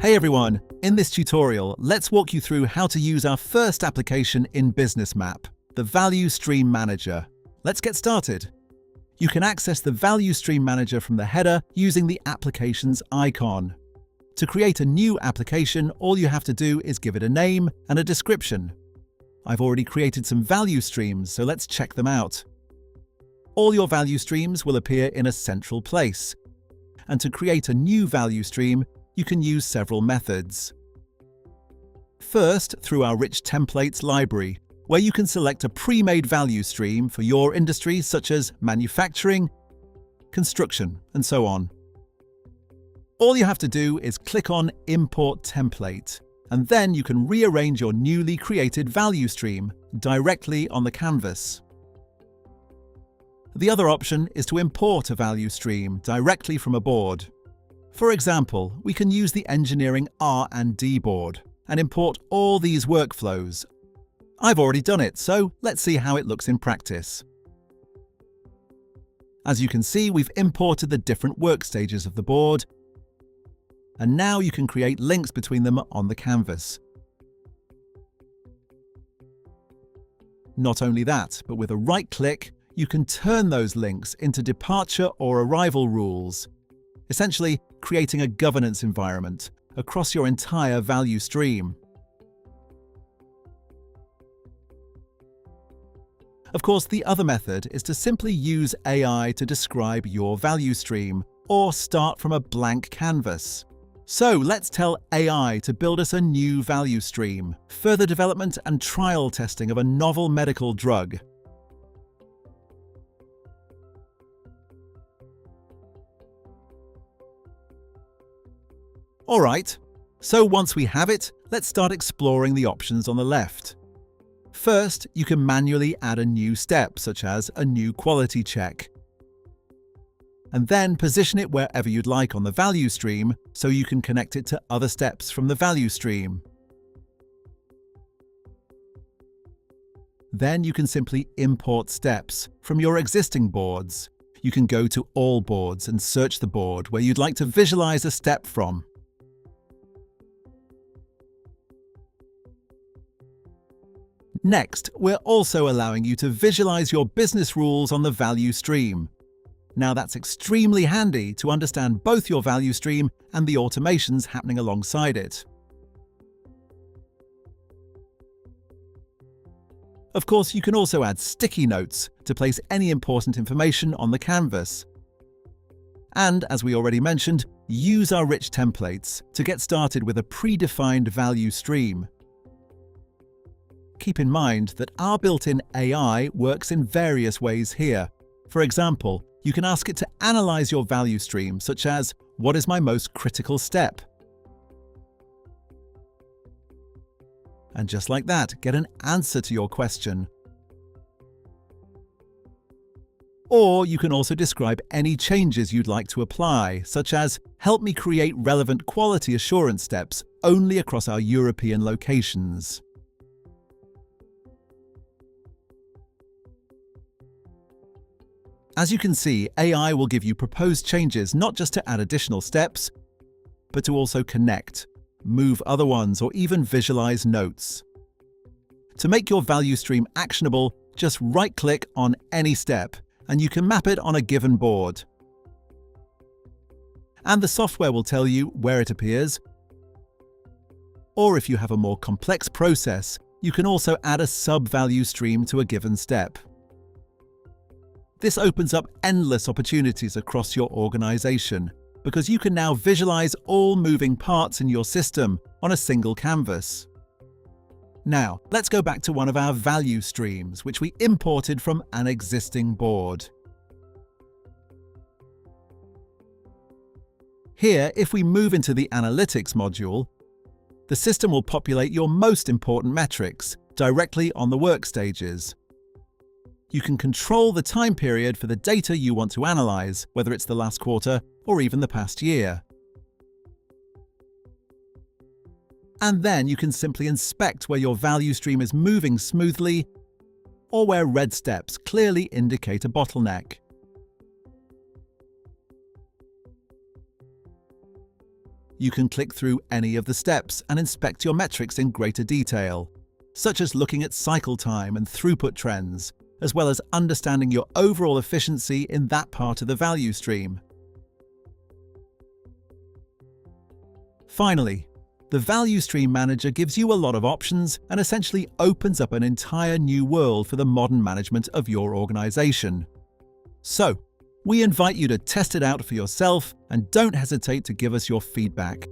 Hey everyone, in this tutorial, let's walk you through how to use our first application in Businessmap, the Value Stream Manager. Let's get started. You can access the Value Stream Manager from the header using the application's icon. To create a new application, all you have to do is give it a name and a description. I've already created some value streams, so let's check them out. All your value streams will appear in a central place. And to create a new value stream, you can use several methods. First, through our rich templates library, where you can select a pre-made value stream for your industry such as manufacturing, construction, and so on. All you have to do is click on Import Template, and then you can rearrange your newly created value stream directly on the canvas. The other option is to import a value stream directly from a board. For example, we can use the engineering R&D board and import all these workflows. I've already done it, so let's see how it looks in practice. As you can see, we've imported the different work stages of the board, and now you can create links between them on the canvas. Not only that, but with a right click, you can turn those links into departure or arrival rules, essentially creating a governance environment across your entire value stream. Of course, the other method is to simply use AI to describe your value stream or start from a blank canvas. So let's tell AI to build us a new value stream, further development and trial testing of a novel medical drug. Alright, so once we have it, let's start exploring the options on the left. First, you can manually add a new step, such as a new quality check. And then position it wherever you'd like on the value stream so you can connect it to other steps from the value stream. Then you can simply import steps from your existing boards. You can go to All Boards and search the board where you'd like to visualize a step from. Next, we're also allowing you to visualize your business rules on the value stream. Now that's extremely handy to understand both your value stream and the automations happening alongside it. Of course, you can also add sticky notes to place any important information on the canvas. And, as we already mentioned, use our rich templates to get started with a predefined value stream. Keep in mind that our built-in AI works in various ways here. For example, you can ask it to analyze your value stream, such as, what is my most critical step? And just like that, get an answer to your question. Or you can also describe any changes you'd like to apply, such as, help me create relevant quality assurance steps only across our European locations. As you can see, AI will give you proposed changes not just to add additional steps, but to also connect, move other ones, or even visualize notes. To make your value stream actionable, just right-click on any step, and you can map it on a given board. And the software will tell you where it appears. Or if you have a more complex process, you can also add a sub-value stream to a given step. This opens up endless opportunities across your organization, because you can now visualize all moving parts in your system on a single canvas. Now, let's go back to one of our value streams, which we imported from an existing board. Here, if we move into the Analytics module, the system will populate your most important metrics directly on the work stages. You can control the time period for the data you want to analyze, whether it's the last quarter or even the past year. And then you can simply inspect where your value stream is moving smoothly or where red steps clearly indicate a bottleneck. You can click through any of the steps and inspect your metrics in greater detail, such as looking at cycle time and throughput trends, as well as understanding your overall efficiency in that part of the value stream. Finally, the Value Stream Manager gives you a lot of options and essentially opens up an entire new world for the modern management of your organization. So, we invite you to test it out for yourself and don't hesitate to give us your feedback.